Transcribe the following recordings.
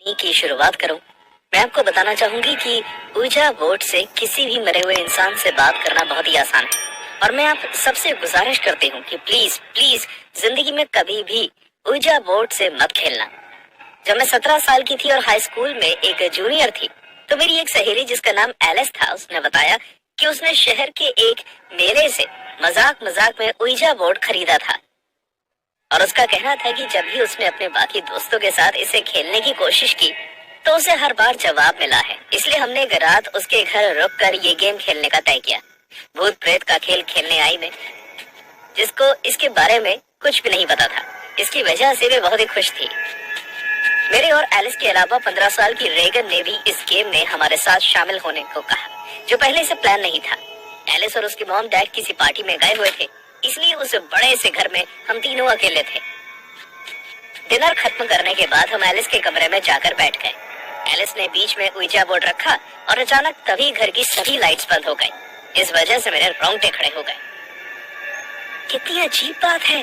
की शुरुआत करूं, मैं आपको बताना चाहूंगी कि ऊर्जा बोर्ड से किसी भी मरे हुए इंसान से बात करना बहुत ही आसान है। और मैं आप सबसे गुजारिश करती हूँ कि प्लीज प्लीज जिंदगी में कभी भी ऊर्जा बोर्ड से मत खेलना। जब मैं 17 साल की थी और हाई स्कूल में एक जूनियर थी, तो मेरी एक सहेली जिसका नाम एलिस था, उसने बताया कि उसने शहर के एक मेले से मजाक मजाक में ऊर्जा बोर्ड खरीदा था। और उसका कहना था कि जब भी उसने अपने बाकी दोस्तों के साथ इसे खेलने की कोशिश की तो उसे हर बार जवाब मिला है। इसलिए हमने एक रात उसके घर रुककर ये गेम खेलने का तय किया। भूत प्रेत का खेल खेलने आई मैं, जिसको इसके बारे में कुछ भी नहीं पता था। इसकी वजह से वे बहुत ही खुश थी। मेरे और एलिस के अलावा 15 साल की रेगन ने भी इस गेम में हमारे साथ शामिल होने को कहा, जो पहले से प्लान नहीं था। एलिस और उसकी मॉम डैड किसी पार्टी में गए हुए थे, इसलिए उस बड़े से घर में हम तीनों अकेले थे। डिनर खत्म करने के बाद हम एलिस के कमरे में जाकर बैठ गए। एलिस ने बीच में ऊर्जा बोर्ड रखा और अचानक तभी घर की सभी लाइट्स बंद हो गई। इस वजह से मेरे रोंगटे खड़े हो गए। कितनी अजीब बात है।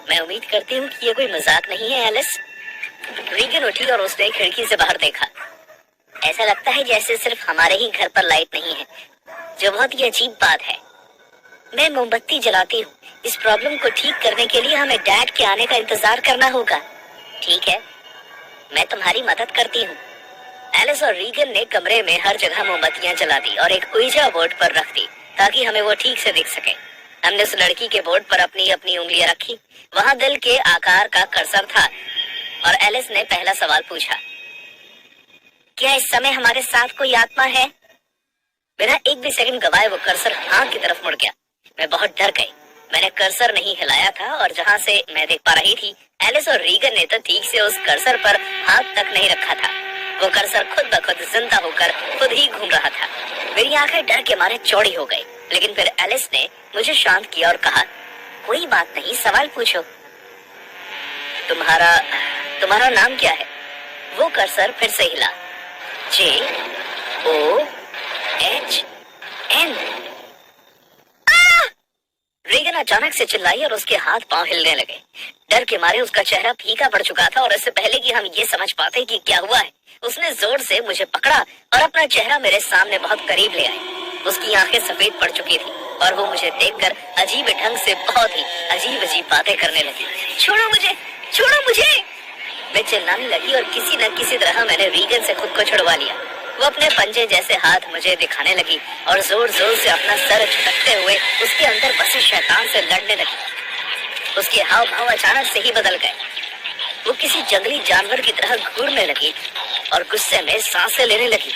मैं उम्मीद करती हूँ कि ये कोई मजाक नहीं है एलिस। रीगन उठी और उसने खिड़की से बाहर देखा। ऐसा लगता है जैसे सिर्फ हमारे ही घर पर लाइट नहीं है, जो बहुत ही अजीब बात है। मैं मोमबत्ती जलाती हूँ। इस प्रॉब्लम को ठीक करने के लिए हमें डैड के आने का इंतजार करना होगा। ठीक है, मैं तुम्हारी मदद करती हूँ। एलिस और रीगन ने कमरे में हर जगह मोमबत्तियां जला दी और एक ऊर्जा बोर्ड पर रख दी ताकि हमें वो ठीक से दिख सके। हमने उस लड़की के बोर्ड पर अपनी अपनी उंगलियां रखी। वहाँ दिल के आकार का कर्सर था और एलिस ने पहला सवाल पूछा, क्या इस समय हमारे साथ कोई आत्मा है? बिना एक भी सेकंड गवाए वो कर्सर हाँ की तरफ मुड़ गया। मैं बहुत डर गई। मैंने कर्सर नहीं हिलाया था और जहाँ से मैं देख पा रही थी, एलिस और रीगन ने तो ठीक से उस कर्सर पर हाथ तक नहीं रखा था। वो कर्सर खुद ब खुद जिंदा होकर खुद ही घूम रहा था। मेरी आंखें डर के मारे चौड़ी हो गई, लेकिन फिर एलिस ने मुझे शांत किया और कहा, कोई बात नहीं, सवाल पूछो। तुम्हारा नाम क्या है? वो कर्सर फिर से हिला। JOHN। रीगन अचानक से चिल्लाई और उसके हाथ पांव हिलने लगे। डर के मारे उसका चेहरा फीका पड़ चुका था और इससे पहले कि हम ये समझ पाते कि क्या हुआ है, उसने जोर से मुझे पकड़ा और अपना चेहरा मेरे सामने बहुत करीब ले आया। उसकी आंखें सफेद पड़ चुकी थी और वो मुझे देखकर अजीब ढंग से बहुत ही अजीब अजीब बातें करने लगी। छोड़ो मुझे, छोड़ो मुझे! मैं चिल्लाने लगी और किसी न किसी तरह मैंने रीगन से खुद को छुड़वा लिया। वो अपने पंजे जैसे हाथ मुझे दिखाने लगी और जोर जोर से अपना सर झटकते हुए उसके अंदर बसे शैतान से लड़ने लगी। उसके हाव भाव अचानक से ही बदल गए। वो किसी जंगली जानवर की तरह घूरने लगी और गुस्से में सांसें लेने लगी।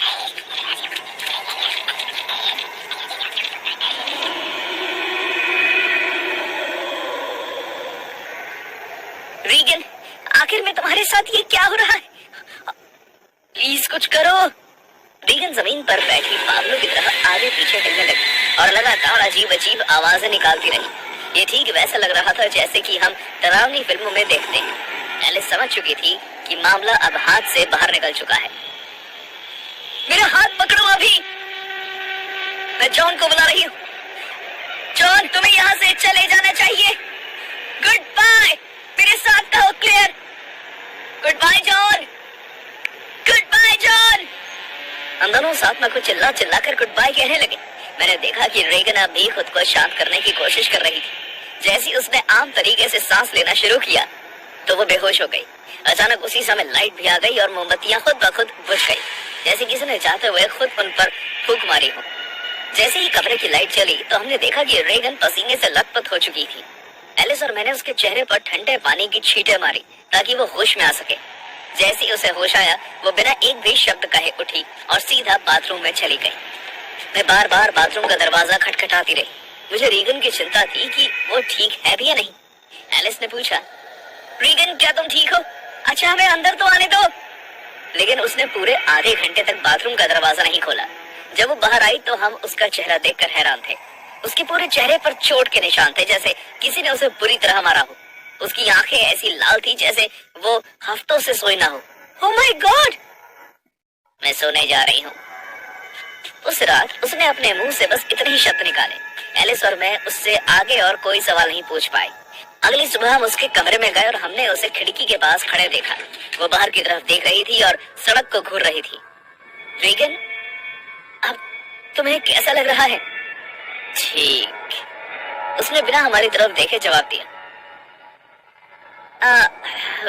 रीगन, आखिर में तुम्हारे साथ ये क्या हो रहा है? प्लीज कुछ करो। रीगन जमीन पर बैठी पागलों की तरह आगे पीछे हिलने लगी और लगातार अजीब अजीब आवाजें निकालती रही। ये ठीक वैसा लग रहा था जैसे कि हम डरावनी फिल्मों में देखते हैं। एलिस समझ चुकी थी कि मामला अब हाथ से बाहर निकल चुका है। मेरा हाथ पकड़ो अभी। मैं जॉन को बुला रही हूँ। जॉन, तुम्हें यहाँ से चले जाना चाहिए। Goodbye. मेरे साथ कहो clear. Goodbye John. Goodbye John. हम दोनों साथ में कुछ चिल्ला चिल्ला कर गुड बाय कहने लगे। मैंने देखा कि रेगन अब भी खुद को शांत करने की कोशिश कर रही थी। जैसे ही उसने आम तरीके से सांस लेना शुरू किया तो वो बेहोश हो गई। अचानक उसी समय लाइट भी आ गई और मोमबत्तियां खुद ब खुद बुझ गई, जैसे किसी ने जाते हुए खुद उन पर फूंक मारी हो। जैसे ही कमरे की लाइट चली तो हमने देखा कि रेगन पसीने से लथपथ हो चुकी थी। एलिस और मैंने उसके चेहरे पर ठंडे पानी की छींटे मारी ताकि वो होश में आ सके। जैसे ही उसे होश आया, वो बिना एक भी शब्द कहे उठी और सीधा बाथरूम में चली गई। मैं बार बार बाथरूम का दरवाजा खटखटाती रही। मुझे रीगन की चिंता थी कि वो ठीक है भी या नहीं। एलिस ने पूछा, रीगन क्या तुम ठीक हो? अच्छा, हमें अंदर तो आने दो। लेकिन उसने पूरे आधे घंटे तक बाथरूम का दरवाजा नहीं खोला। जब वो बाहर आई तो हम उसका चेहरा देखकर हैरान थे। उसके पूरे चेहरे पर चोट के निशान थे, जैसे किसी ने उसे बुरी तरह मारा हो। उसकी आंखें ऐसी लाल थी जैसे वो हफ्तों से सोई ना हो। Oh my God! मैं सोने जा रही हूँ। उस रात उसने अपने मुंह से बस इतने ही शब्द निकाले। एलिस और मैं उससे आगे और कोई सवाल नहीं पूछ पाए। अगली सुबह हम उसके कमरे में गए और हमने उसे खिड़की के पास खड़े देखा। वो बाहर की तरफ देख रही थी और सड़क को घूर रही थी। रीगन, अब तुम्हें कैसा लग रहा है? ठीक, उसने बिना हमारी तरफ देखे जवाब दिया।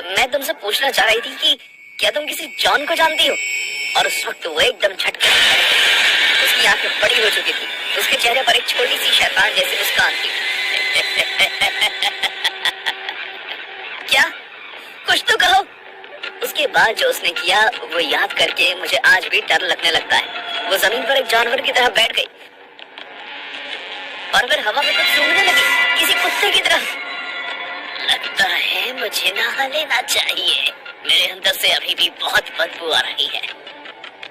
मैं तुमसे पूछना चाह रही थी कि क्या तुम किसी जॉन को जानती हो? और उस वक्त वो एकदम झटके से खड़ी थी। उसकी आंखें बड़ी हो चुकी थी। उसके चेहरे पर एक छोटी सी शैतान जैसी मुस्कान थी। क्या? कुछ तो कहो। उसके बाद जो उसने किया वो याद करके मुझे आज भी डर लगने लगता है। वो जमीन पर एक जानवर की तरह बैठ गई और फिर हवा में कुछ सूंघने लगी, किसी कुत्ते की तरह। लगता है मुझे नहा लेना चाहिए, मेरे अंदर से अभी भी बहुत बदबू आ रही है।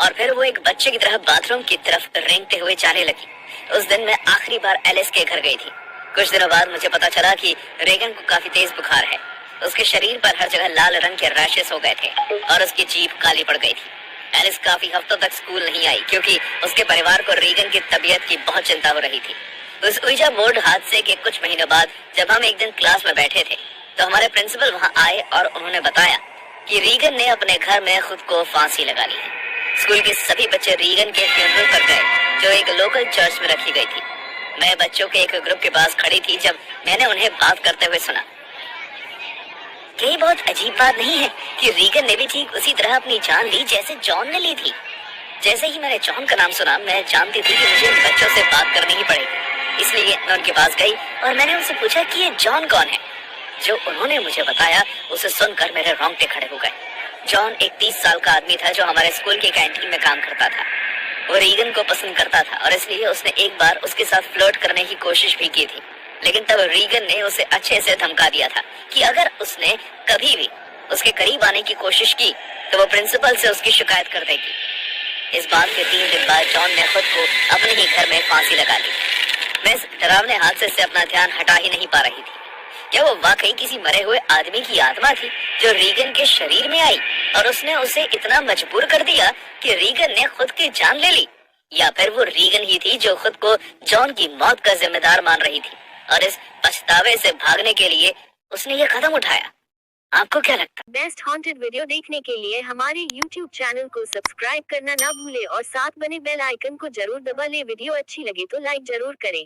और फिर वो एक बच्चे की तरह बाथरूम की तरफ रेंगते हुए जाने लगी। उस दिन मैं आखिरी बार एलिस के घर गई थी। कुछ दिनों बाद मुझे पता चला कि रेगन को काफी तेज बुखार है। उसके शरीर पर हर जगह लाल रंग के रैशेस हो गए थे और उसकी जीभ काली पड़ गई थी। एलिस काफी हफ्तों तक स्कूल नहीं आई क्योंकि उसके परिवार को रीगन की तबीयत की बहुत चिंता हो रही थी। उस उइजा बोर्ड हादसे के कुछ महीनों बाद जब हम एक दिन क्लास में बैठे थे तो हमारे प्रिंसिपल वहां आए और उन्होंने बताया कि रीगन ने अपने घर में खुद को फांसी लगा ली है। स्कूल के सभी बच्चे रीगन के फ्यूनरल पर गए जो एक लोकल चर्च में रखी गई थी। मैं बच्चों के एक ग्रुप के पास खड़ी थी जब मैंने उन्हें बात करते हुए सुना। क्या ये बहुत अजीब बात नहीं है कि रीगन ने भी ठीक उसी तरह अपनी जान ली जैसे जॉन ने ली थी? जैसे ही मैंने जॉन का नाम सुना मैं जानती थी कि मुझे इन बच्चों से बात करनी ही पड़ेगी। इसलिए मैं उनके पास गई और मैंने उनसे पूछा कि ये जॉन कौन है। जो उन्होंने मुझे बताया उसे सुनकर मेरे रोंगटे खड़े हो गए। जॉन एक 30 साल का आदमी था जो हमारे स्कूल की कैंटीन में काम करता था। वो रीगन को पसंद करता था और इसलिए उसने एक बार उसके साथ फ्लर्ट करने की कोशिश भी की थी, लेकिन तब रीगन ने उसे अच्छे से धमका दिया था कि अगर उसने कभी भी उसके करीब आने की कोशिश की तो वो प्रिंसिपल से उसकी शिकायत कर देगी। इस बात के 3 दिन बाद जॉन ने खुद को अपने ही घर में फांसी लगा ली। मैं इस डरावने हादसे से अपना ध्यान हटा ही नहीं पा रही थी। क्या वो वाकई किसी मरे हुए आदमी की आत्मा थी जो रीगन के शरीर में आई और उसने उसे इतना मजबूर कर दिया कि रीगन ने खुद की जान ले ली? या फिर वो रीगन ही थी जो खुद को जॉन की मौत का जिम्मेदार मान रही थी और इस पछतावे से भागने के लिए उसने ये कदम उठाया? आपको क्या लगता है? बेस्ट हॉन्टेड वीडियो देखने के लिए हमारे YouTube चैनल को सब्सक्राइब करना ना भूले और साथ बने बेल आइकन को जरूर दबा ले। वीडियो अच्छी लगे तो लाइक जरूर करें।